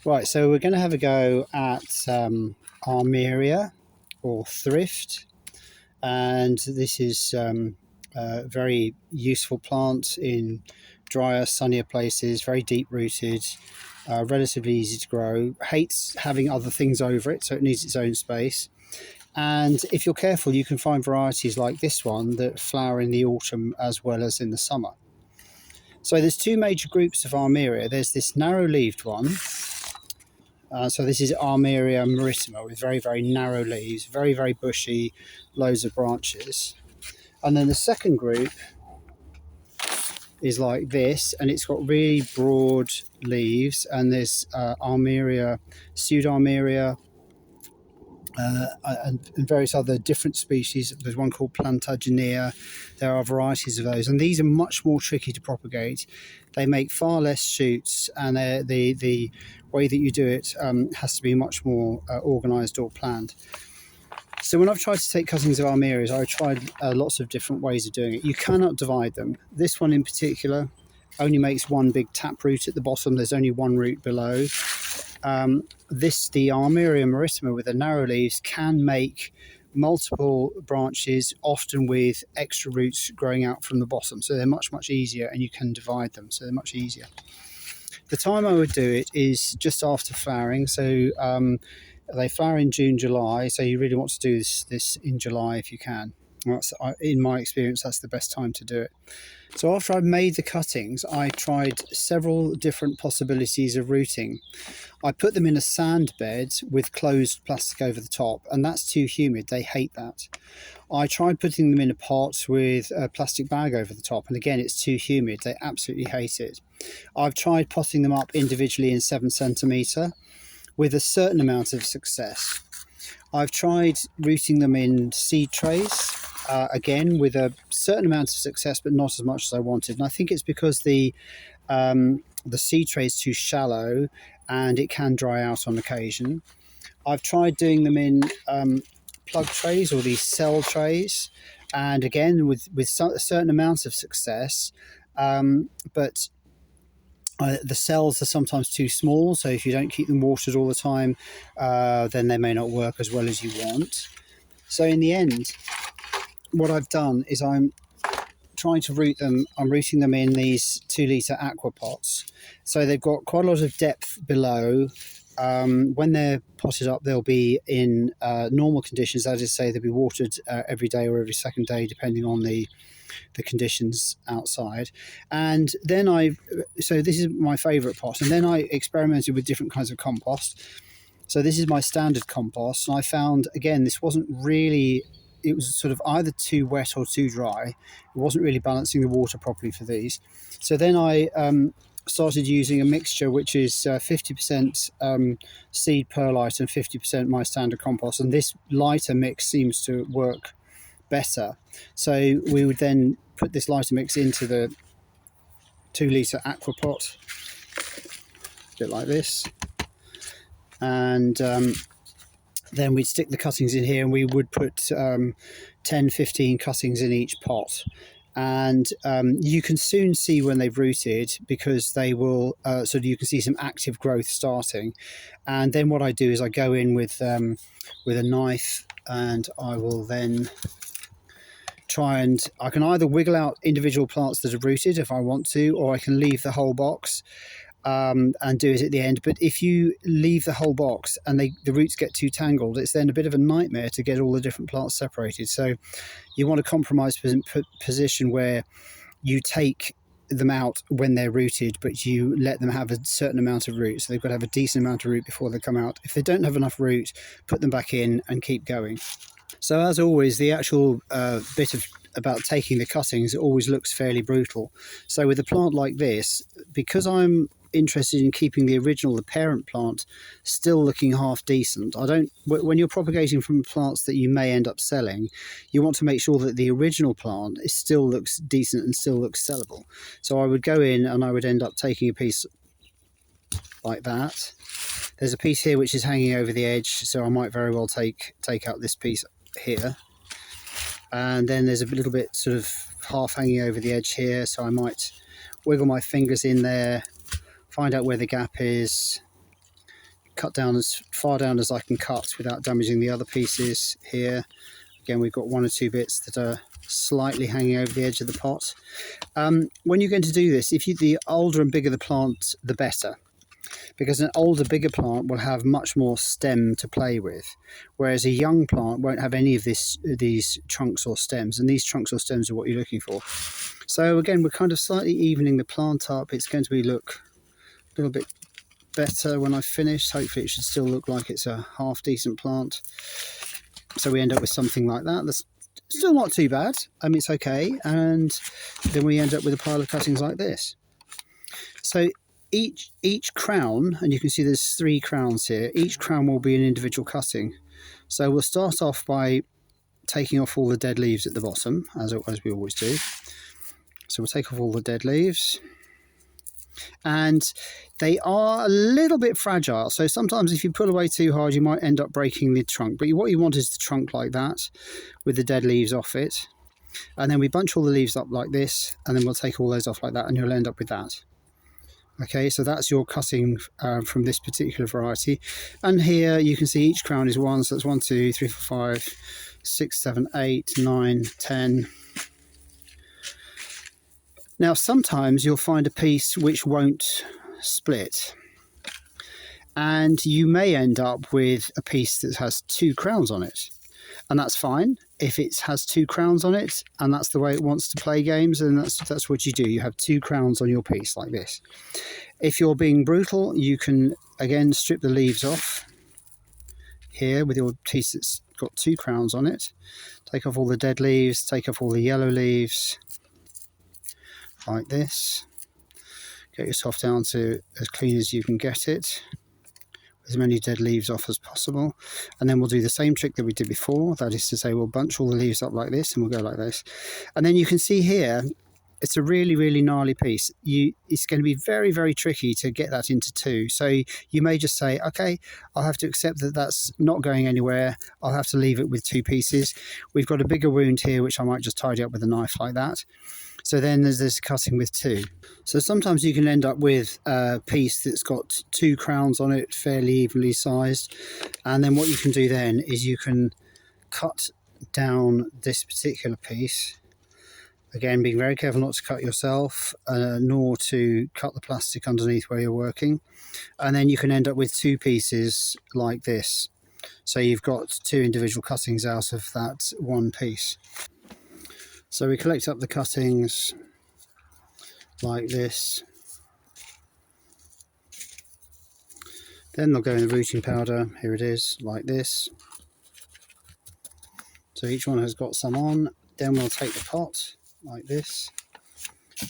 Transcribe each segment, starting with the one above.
Right, so we're going to have a go at Armeria or Thrift, and this is a very useful plant in drier, sunnier places, very deep rooted, relatively easy to grow, hates having other things over it, so it needs its own space. And if you're careful, you can find varieties like this one that flower in the autumn as well as in the summer. So there's two major groups of Armeria. There's this narrow-leaved one. So this is Armeria maritima with very, very narrow leaves, very, very bushy, loads of branches. And then the second group is like this, and it's got really broad leaves. And there's Armeria, Pseudarmeria, and various other different species. There's one called Plantagenea. There are varieties of those, and these are much more tricky to propagate. They make far less shoots, and the way that you do it has to be much more organised or planned. So when I've tried to take cuttings of Armerias, I've tried lots of different ways of doing it. You cannot divide them. This one in particular only makes one big taproot at the bottom. There's only one root below. The Armeria maritima with the narrow leaves can make multiple branches, often with extra roots growing out from the bottom. So they're much, much easier, and you can divide them. So they're much easier. The time I would do it is just after flowering. So they flower in June, July. So you really want to do this in July if you can. In my experience, that's the best time to do it. So after I've made the cuttings, I tried several different possibilities of rooting. I put them in a sand bed with closed plastic over the top, and that's too humid. They hate that. I tried putting them in a pot with a plastic bag over the top, and again, it's too humid. They absolutely hate it. I've tried potting them up individually in 7 centimetre with a certain amount of success. I've tried rooting them in seed trays, again with a certain amount of success, but not as much as I wanted. And I think it's because the seed tray is too shallow and it can dry out on occasion. I've tried doing them in plug trays or these cell trays, and again with a certain amount of success, but the cells are sometimes too small, so if you don't keep them watered all the time, then they may not work as well as you want. So in the end, what I've done is I'm trying to root them. I'm rooting them in these 2-litre aqua pots. So they've got quite a lot of depth below. When they're potted up, they'll be in normal conditions. That is to say, they'll be watered every day or every second day, depending on the conditions outside. And then so this is my favourite pot. And then I experimented with different kinds of compost. So this is my standard compost. And I found, again, this wasn't really... It was sort of either too wet or too dry. It wasn't really balancing the water properly for these. So then I started using a mixture which is 50% seed perlite and 50% my standard compost. And this lighter mix seems to work better. So we would then put this lighter mix into the 2-litre aqua pot, a bit like this. And then we'd stick the cuttings in here, and we would put 10-15 cuttings in each pot. And you can soon see when they've rooted, because they will so you can see some active growth starting. And then what I do is I go in with a knife, and I will then I can either wiggle out individual plants that have rooted if I want to, or I can leave the whole box and do it at the end. But if you leave the whole box and the roots get too tangled, it's then a bit of a nightmare to get all the different plants separated. So you want a compromised position where you take them out when they're rooted, but you let them have a certain amount of root. So they've got to have a decent amount of root before they come out. If they don't have enough root, put them back in and keep going. So as always, the actual bit about taking the cuttings, it always looks fairly brutal. So with a plant like this, because I'm interested in keeping the parent plant, still looking half decent, when you're propagating from plants that you may end up selling, you want to make sure that the original plant still looks decent and still looks sellable. So I would go in and I would end up taking a piece like that. There's a piece here which is hanging over the edge, so I might very well take out this piece here, and then there's a little bit sort of half hanging over the edge here, so I might wiggle my fingers in there, find out where the gap is, cut down as far down as I can cut without damaging the other pieces here. Again, we've got 1 or 2 bits that are slightly hanging over the edge of the pot. When you're going to do this, the older and bigger the plant, the better, because an older, bigger plant will have much more stem to play with, whereas a young plant won't have any of these trunks or stems, and these trunks or stems are what you're looking for. So again, we're kind of slightly evening the plant up. It's going to look a little bit better when I finish. Hopefully it should still look like it's a half decent plant. So we end up with something like that. That's still not too bad. I mean, it's okay. And then we end up with a pile of cuttings like this. So each crown, and you can see there's 3 crowns here, each crown will be an individual cutting. So we'll start off by taking off all the dead leaves at the bottom, as we always do. So we'll take off all the dead leaves, and they are a little bit fragile, so sometimes if you pull away too hard you might end up breaking the trunk, but what you want is the trunk like that with the dead leaves off it. And then we bunch all the leaves up like this, and then we'll take all those off like that, and you'll end up with that. Okay, so that's your cutting from this particular variety. And here you can see each crown is 1, so that's 1, 2, 3, 4, 5, 6, 7, 8, 9, 10. Now sometimes you'll find a piece which won't split, and you may end up with a piece that has 2 crowns on it, and that's fine if it has 2 crowns on it and that's the way it wants to play games, and that's what you do. You have 2 crowns on your piece like this. If you're being brutal, you can again strip the leaves off here with your piece that's got 2 crowns on it. Take off all the dead leaves, take off all the yellow leaves like this. Get yourself down to as clean as you can get it, with as many dead leaves off as possible. And then we'll do the same trick that we did before, that is to say we'll bunch all the leaves up like this, and we'll go like this. And then you can see here it's a really, really gnarly piece. It's going to be very, very tricky to get that into 2. So you may just say, okay, I'll have to accept that that's not going anywhere. I'll have to leave it with 2 pieces. We've got a bigger wound here, which I might just tidy up with a knife like that. So then there's this cutting with 2. So sometimes you can end up with a piece that's got 2 crowns on it, fairly evenly sized. And then what you can do then is you can cut down this particular piece. Again, being very careful not to cut yourself, nor to cut the plastic underneath where you're working. And then you can end up with 2 pieces like this. So you've got 2 individual cuttings out of that 1 piece. So we collect up the cuttings like this. Then they'll go in the rooting powder. Here it is, like this. So each one has got some on. Then we'll take the pot like this,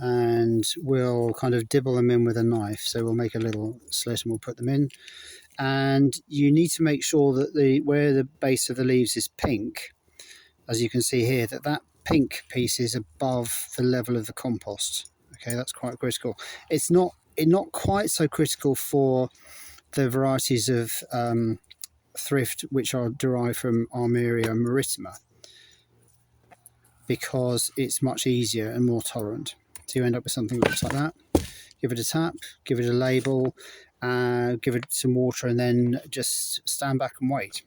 and we'll kind of dibble them in with a knife. So we'll make a little slit and we'll put them in. And you need to make sure that where the base of the leaves is pink, as you can see here, that pink piece is above the level of the compost. Okay, that's quite critical. It's not quite so critical for the varieties of Thrift which are derived from Armeria and maritima, because it's much easier and more tolerant. So you end up with something that looks like that. Give it a tap, give it a label, give it some water, and then just stand back and wait.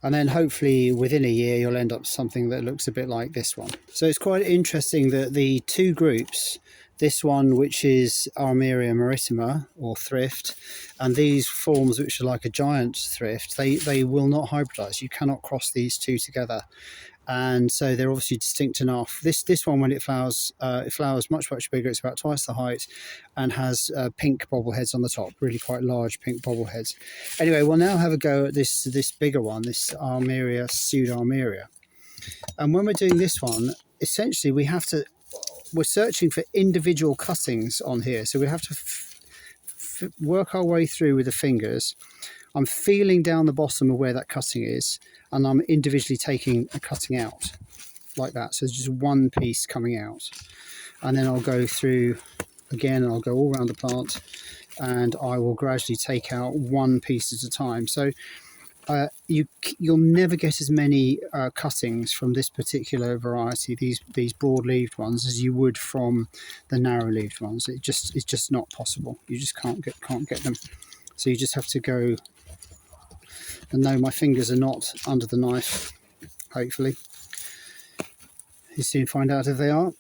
And then hopefully within a year you'll end up with something that looks a bit like this one. So it's quite interesting that the 2 groups, this one which is Armeria maritima or Thrift, and these forms which are like a giant Thrift, they will not hybridize. You cannot cross these 2 together. And so they're obviously distinct enough. This one, when it flowers much bigger. It's about twice the height and has pink bobbleheads on the top, really quite large pink bobbleheads. Anyway, we'll now have a go at this bigger one, this Armeria pseudo-Armeria. And when we're doing this one, essentially we're searching for individual cuttings on here. So we have to work our way through with the fingers. I'm feeling down the bottom of where that cutting is, and I'm individually taking a cutting out like that. So there's just 1 piece coming out, and then I'll go through again, and I'll go all around the plant, and I will gradually take out 1 piece at a time. So you'll never get as many cuttings from this particular variety, these broad-leaved ones, as you would from the narrow-leaved ones. It's just not possible. You just can't get them. So you just have to go And no, my fingers are not under the knife, hopefully. You soon find out if they are.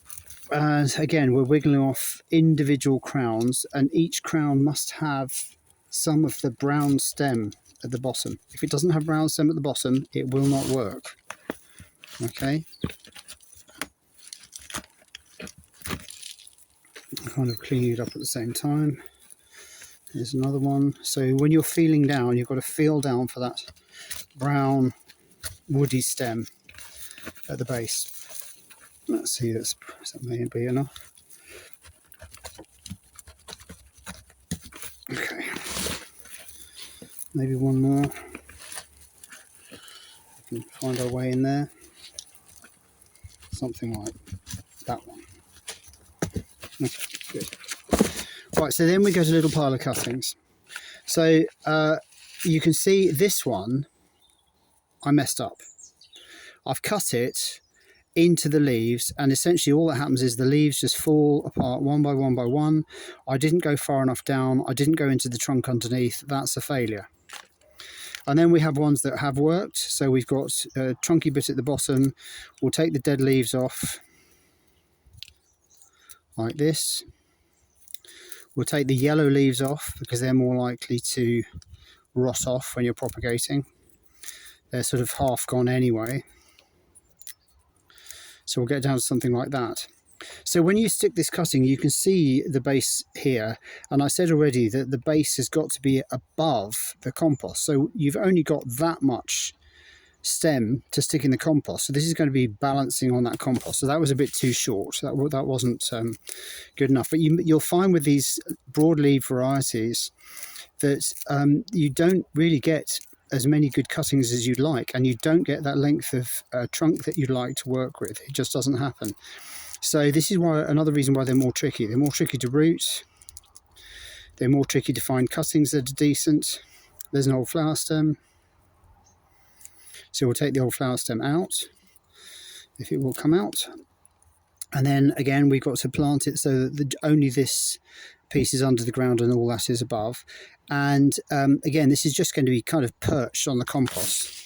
And again, we're wiggling off individual crowns, and each crown must have some of the brown stem at the bottom. If it doesn't have brown stem at the bottom, it will not work. Okay. Kind of cleaning it up at the same time. Here's another one. So when you're feeling down, you've got to feel down for that brown woody stem at the base. Let's see, that may be enough. Okay, maybe one more. We can find our way in there. Something like that one. Okay, good. Right, so then we go to a little pile of cuttings. So you can see this one, I messed up. I've cut it into the leaves, and essentially all that happens is the leaves just fall apart one by one by one. I didn't go far enough down. I didn't go into the trunk underneath. That's a failure. And then we have ones that have worked. So we've got a trunky bit at the bottom. We'll take the dead leaves off like this. We'll take the yellow leaves off because they're more likely to rot off when you're propagating. They're sort of half gone anyway. So we'll get down to something like that. So when you stick this cutting, you can see the base here. And I said already that the base has got to be above the compost. So you've only got that much stem to stick in the compost. So this is going to be balancing on that compost. So that was a bit too short. That wasn't good enough. But you'll find with these broadleaf varieties that you don't really get as many good cuttings as you'd like, and you don't get that length of trunk that you'd like to work with. It just doesn't happen. So this is why, another reason why they're more tricky. They're more tricky to root. They're more tricky to find cuttings that are decent. There's an old flower stem. So we'll take the old flower stem out, if it will come out. And then again, we've got to plant it so that only this piece is under the ground and all that is above. And again, this is just going to be kind of perched on the compost.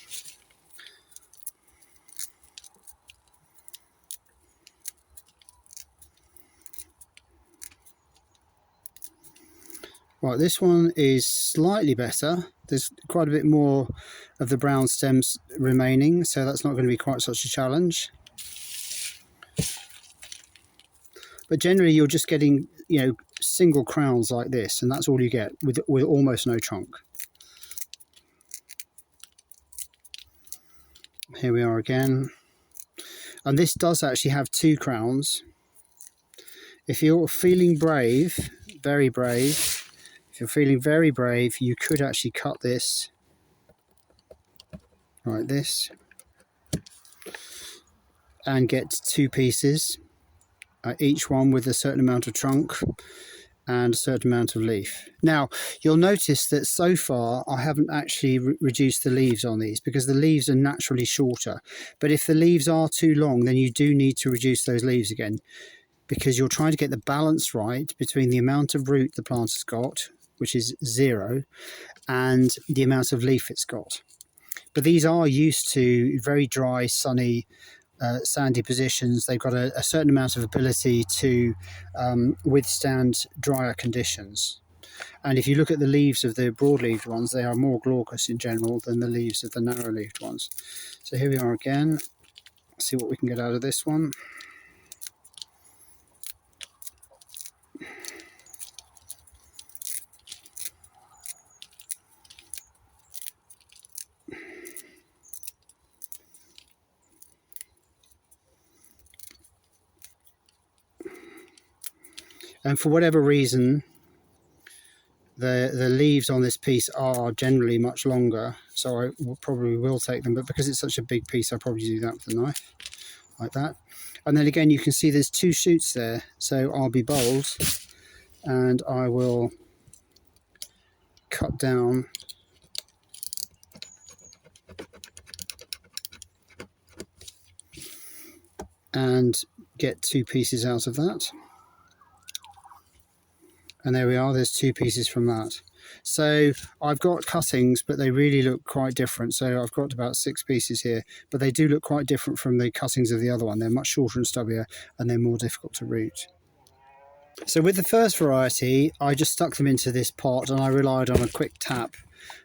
Right, this one is slightly better. There's quite a bit more of the brown stems remaining, so that's not going to be quite such a challenge. But generally you're just getting, you know, single crowns like this, and that's all you get with almost no trunk. Here we are again. And this does actually have two crowns. If you're feeling brave, very brave, if you're feeling very brave, you could actually cut this like this and get two pieces, each one with a certain amount of trunk and a certain amount of leaf. Now, you'll notice that so far I haven't actually reduced the leaves on these because the leaves are naturally shorter. But if the leaves are too long, then you do need to reduce those leaves again, because you're trying to get the balance right between the amount of root the plant has got, which is 0, and the amount of leaf it's got. But these are used to very dry, sunny, sandy positions. They've got a certain amount of ability to withstand drier conditions. And if you look at the leaves of the broad-leaved ones, they are more glaucous in general than the leaves of the narrow-leaved ones. So here we are again. Let's see what we can get out of this one. And for whatever reason, the leaves on this piece are generally much longer, so I probably will take them. But because it's such a big piece, I'll probably do that with the knife, like that. And then again, you can see there's two shoots there, so I'll be bold, and I will cut down and get two pieces out of that. And there we are, there's two pieces from that. So I've got cuttings, but they really look quite different. So I've got about 6 pieces here, but they do look quite different from the cuttings of the other one. They're much shorter and stubbier, and they're more difficult to root. So with the first variety, I just stuck them into this pot and I relied on a quick tap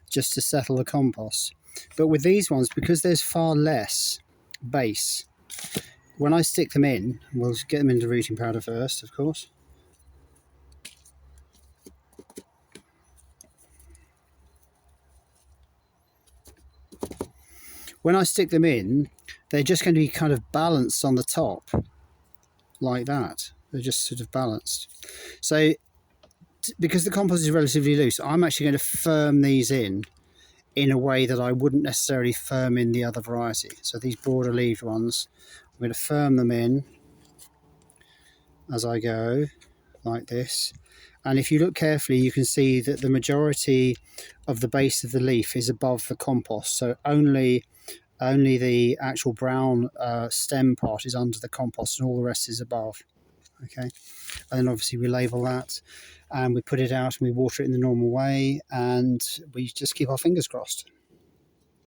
just to settle the compost. But with these ones, because there's far less base, when I stick them in, we'll get them into rooting powder first, of course. When I stick them in, they're just going to be kind of balanced on the top, like that. They're just sort of balanced. So because the compost is relatively loose, I'm actually going to firm these in a way that I wouldn't necessarily firm in the other variety. So these broader leaved ones, I'm going to firm them in as I go, like this. And if you look carefully, you can see that the majority of the base of the leaf is above the compost. So only the actual brown stem part is under the compost, and all the rest is above. Okay, and then obviously we label that, and we put it out and we water it in the normal way, and we just keep our fingers crossed.